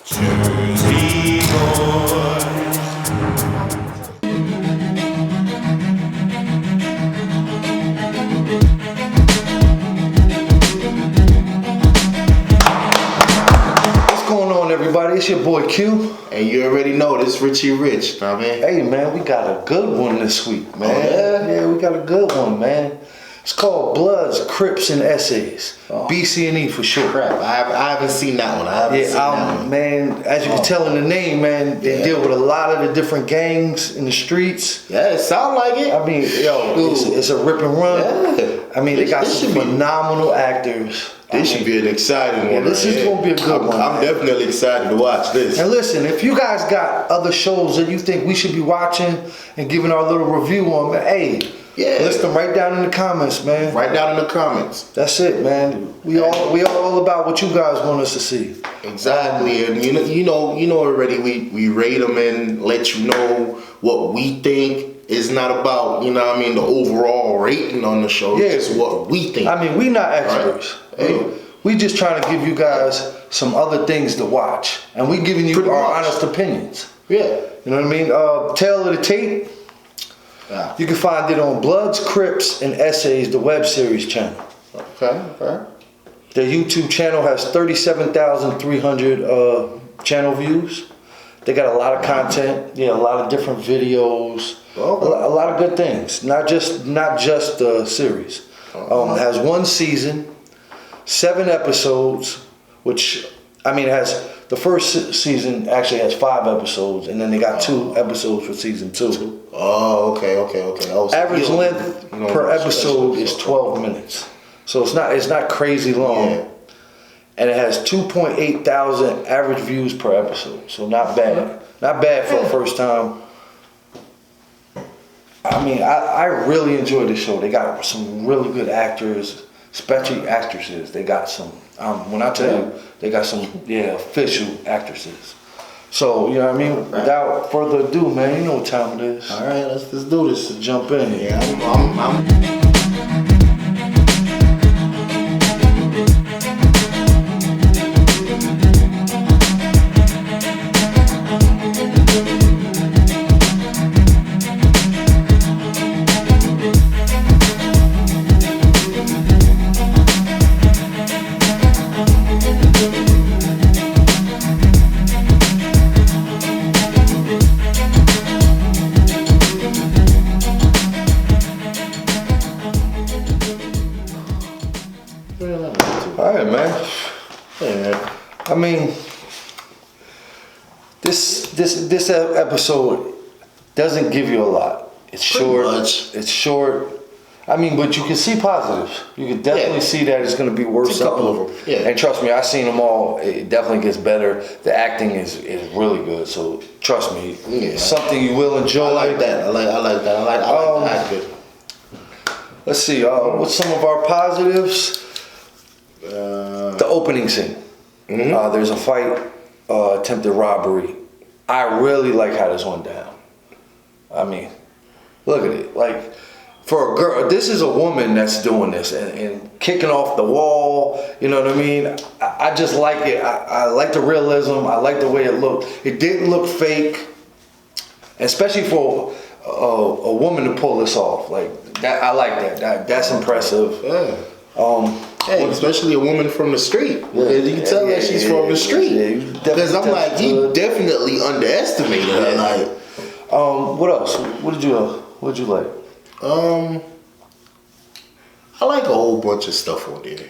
Jersey boy. What's going on, everybody? It's your boy Q. And you already know this Richie Rich, I mean. Hey, man, we got a good one this week, man. Oh, yeah? Yeah, we got a good one, man. It's called Bloods, Crips and Essays. B.C.E. for short. Crap, I haven't seen that one. I haven't seen that one. Man, as you can tell in the name, man, they deal with a lot of the different gangs in the streets. Yeah, it sound like it. I mean, yo, it's a rip and run. Yeah. I mean, they got some phenomenal actors. This should be an exciting one. This is going to be a good one. I'm definitely excited to watch this. And listen, if you guys got other shows that you think we should be watching and giving our little review on, man, hey, list them right down in the comments, man. Right down in the comments. That's it, man. We all about what you guys want us to see. Exactly, and you know already. We rate them and let you know what we think. It's not about, you know what I mean, the overall rating on the show. It's just what we think. I mean, we not experts. Right? Hey, we just trying to give you guys some other things to watch, and we giving you our honest opinions. Yeah, you know what I mean. Tale of the Tape. Yeah. You can find it on Bloods, Crips and Essays, the WebSeries channel. Okay. Their YouTube channel has 37,300 channel views. They got a lot of content, a lot of different videos, a lot of good things. Not just the series. It has one season, 7 episodes, which it has the first season actually has 5 episodes, and then they got 2 episodes for season 2. Oh, okay. Average length per episode is 12 minutes, so it's not crazy long. Yeah. And it has 2.8 thousand average views per episode, so not bad. Not bad for the first time. I mean, I really enjoyed the show. They got some really good actors, especially actresses. They got some, when I tell you, they got some, official actresses. So, you know what I mean? Without further ado, man, you know what time it is. All right, let's do this. Let's jump in. Yeah, I'm All right, man. Yeah. I mean, this episode doesn't give you a lot. It's short. It's short. I mean, but you can see positives. You can definitely see that it's going to be worth something. And trust me, I've seen them all. It definitely gets better. The acting is really good. So trust me, it's something you will enjoy. I like that. I like that. I like the acting. Let's see. What's some of our positives? The opening scene. There's a fight, attempted robbery. I really like how this went down. I mean, look at it. Like, for a girl, this is a woman that's doing this and kicking off the wall. You know what I mean? I just like it. I like the realism. I like the way it looked. It didn't look fake, especially for a woman to pull this off. Like that, I like that. That's impressive. Yeah. Especially a woman from the street. You can tell that she's from the street. Because I'm like, he definitely underestimated her. Like, what else? What did you like? I like a whole bunch of stuff on there.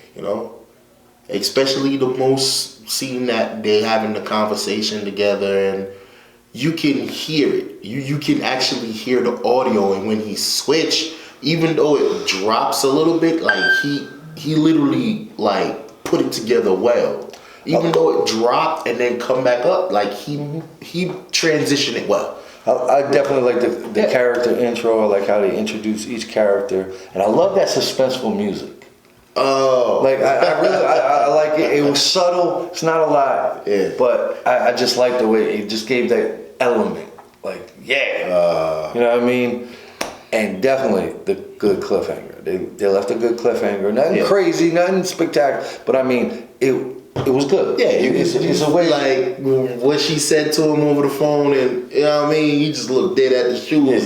Especially the most scene that they having the conversation together, and you can hear it. You can actually hear the audio, and when he switched, even though it drops a little bit, like he literally like put it together well. Even though it dropped and then come back up, like he transitioned it well. I definitely like the character intro. I like how they introduce each character, and I love that suspenseful music. Oh, like I really like it. It was subtle. It's not a lot, but I just like the way it just gave that element. Like you know what I mean. And definitely the good cliffhanger. They left a good cliffhanger. Nothing crazy, nothing spectacular. But I mean, it it was good. Yeah, it's a way. Like what she said to him over the phone, and you know what I mean. He just looked dead at the shoes,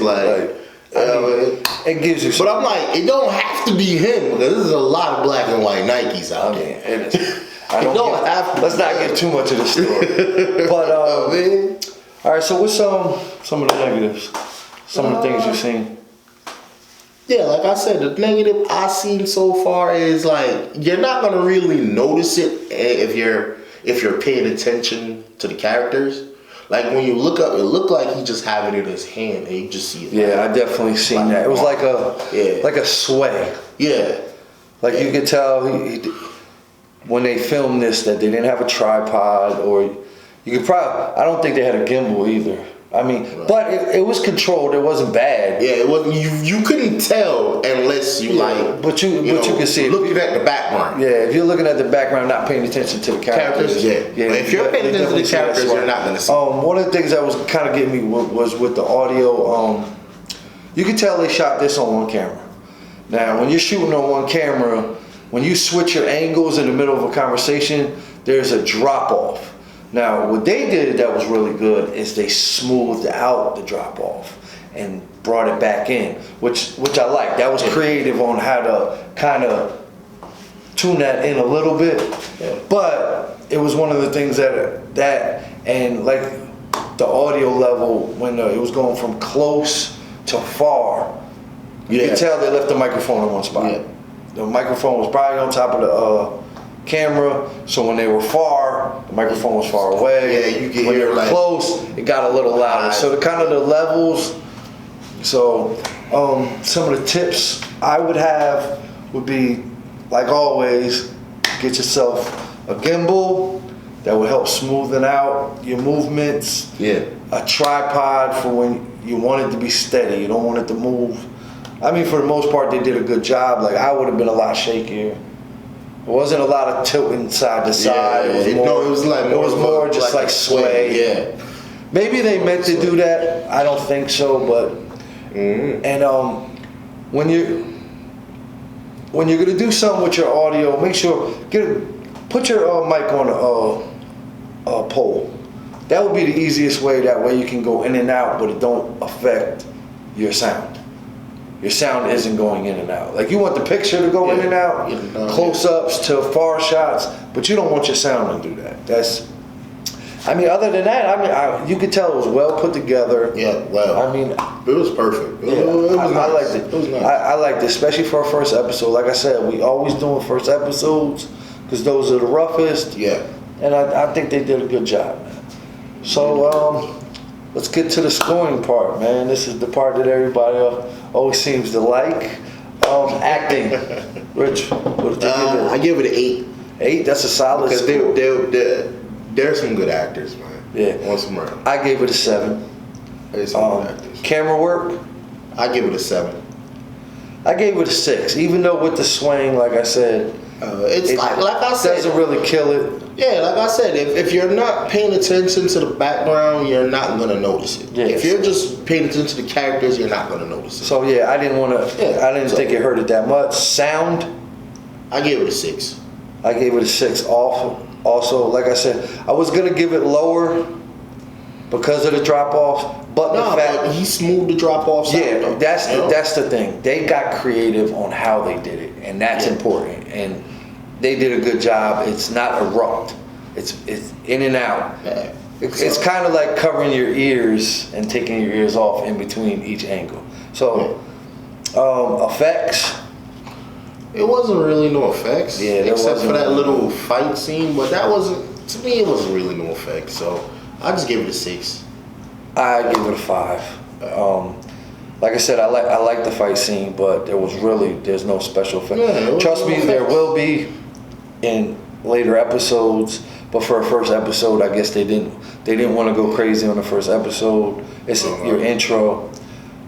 it gives you. But I'm like, it don't have to be him because there's a lot of black and white Nikes out there. It is. Let's not get too much of the story. But all right. So what's some of the negatives? Some of the things you've seen. Yeah, like I said, the negative I've seen so far is like you're not gonna really notice it if you're paying attention to the characters. Like when you look up, it looked like he just having it in his hand and you just see it. Yeah, I definitely seen that. It was like a sway. Yeah. Like you could tell when they filmed this that they didn't have a tripod, or you could probably, I don't think they had a gimbal either. I mean, right. But it was controlled. It wasn't bad. Yeah, it wasn't. You couldn't tell unless you But you can see looking at the background. Yeah, if you're looking at the background, not paying attention to the characters. Yeah. But if you're paying attention to the characters, you're not gonna see. One of the things that was kind of getting me was with the audio. You could tell they shot this on one camera. Now, when you're shooting on one camera, when you switch your angles in the middle of a conversation, there's a drop off. Now, what they did that was really good is they smoothed out the drop off and brought it back in, which I like. That was creative on how to kind of tune that in a little bit. Yeah. But it was one of the things that and like the audio level when it was going from close to far, you could tell they left the microphone in one spot. Yeah. The microphone was probably on top of the camera, so when they were far, the microphone was far away. Yeah, you can when hear they were close, it got a little louder. So the kind of the levels. So some of the tips I would have would be, like always, get yourself a gimbal that will help smoothen out your movements. Yeah. A tripod for when you want it to be steady. You don't want it to move. I mean, for the most part, they did a good job. Like I would have been a lot shakier. It wasn't a lot of tilting side to side. Yeah, it was more just like sway. Yeah. Maybe they meant to do that. I don't think so, but and when you're gonna do something with your audio, make sure put your mic on a pole. That would be the easiest way. That way you can go in and out, but it don't affect your sound. Your sound isn't going in and out. Like you want the picture to go in and out, close-ups to far shots, but you don't want your sound to do that. Other than that, you could tell it was well put together. Yeah, well. It was perfect. I liked it. It was nice. I liked it, especially for our first episode. Like I said, we always doing first episodes because those are the roughest. Yeah. And I think they did a good job, man. So, let's get to the scoring part, man. This is the part that everybody always seems to like. Acting. Rich, what did you give it? I give it an 8. 8? That's a solid score. Because there's some good actors, man. Yeah. On some round. I gave it a 7. There's some good actors. Camera work? I give it a 7. I gave it a 6. Even though with the swing, like I said, it's like I said, doesn't really kill it. Yeah, like I said, if you're not paying attention to the background, you're not gonna notice it. Yes. If you're just paying attention to the characters, you're not gonna notice it. So yeah, I didn't think it hurt it that much. Sound, I gave it a 6. I gave it a 6. Also, like I said, I was gonna give it lower because of the drop off, but but he smoothed the drop offs. Yeah, that's the thing. They got creative on how they did it, and that's important. And they did a good job. It's not abrupt. It's in and out. Yeah. It's kind of like covering your ears and taking your ears off in between each angle. So, effects. It wasn't really no effects. Yeah, except for that little fight scene, but that wasn't, to me, it wasn't really no effects. So I just gave it a 6. I give it a 5. Like I said, I like the fight scene, but there's no special effect. Yeah, Trust me, there will be in later episodes, but for a first episode, I guess they didn't want to go crazy on the first episode. It's your intro,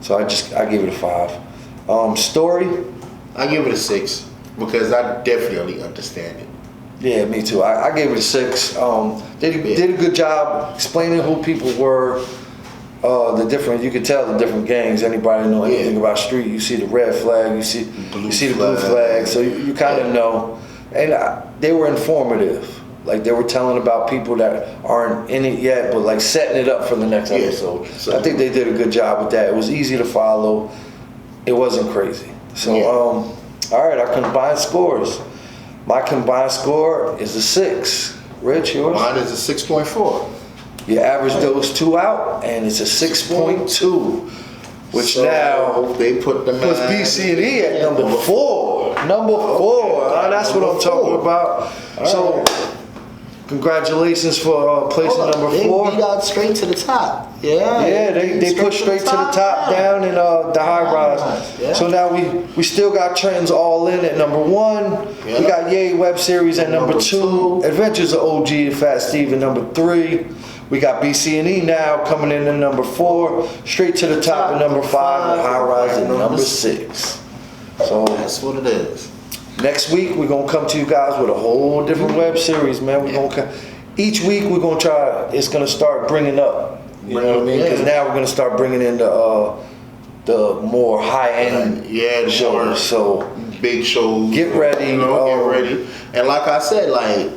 so I give it a 5. Story, I give it a 6 because I definitely understand it. Yeah, me too. I gave it a 6. They did a good job explaining who people were. You could tell the different gangs. Anybody know anything about street? You see the red flag, you see the blue flag, so you kind of know. And they were informative. Like they were telling about people that aren't in it yet, but like setting it up for the next episode. So, I think they did a good job with that. It was easy to follow. It wasn't crazy. So, all right, our combined scores. My combined score is a 6. Rich, yours? Mine is a 6.4. You average those two out, and it's a 6.2. Which so now they put the puts B.C.E. at number 4. Number 4. That's what I'm talking about. So, congratulations for placing number 4. They beat out straight to the top. Yeah, they pushed straight to the top down in the high rise. Yeah. So now we still got Trent's All In at number 1. Yeah. We got Yay Web Series at number 2. Adventures of OG and Fat Steve at number 3. We got B.C.E. now coming in at number 4. Straight to the top at number 5. And High Rise at number 6. So that's what it is. Next week we're gonna come to you guys with a whole different web series, man. Each week we're gonna try. It's gonna start bringing up. You know what I mean? Because now we're gonna start bringing in the more high end shows. So big shows. Get ready. Get ready. And like I said, like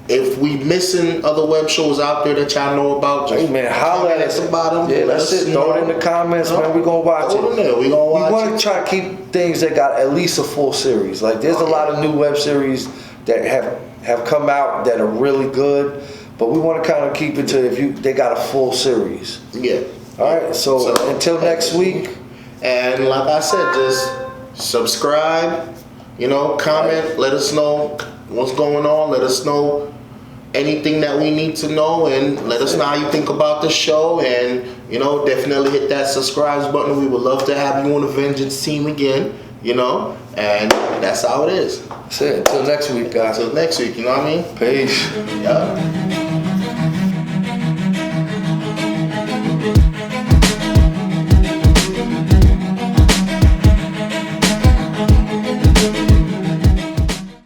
if we missing other web shows out there that y'all know about, just holler at us about them. Yeah, that's it. Throw it in the comments, man. We're gonna watch it. We want to try to keep things that got at least a full series. Like there's a lot of new web series that have come out that are really good, but we want to kind of keep it to they got a full series. Yeah. All right. So until next week. And like I said, just subscribe. Comment. Let us know what's going on. Let us know anything that we need to know, and let us know how you think about the show. And definitely hit that subscribe button. We would love to have you on the Vengeance team again. And that's how it is. That's it. Until next week, guys. Until next week. You know what I mean? Peace. Yeah.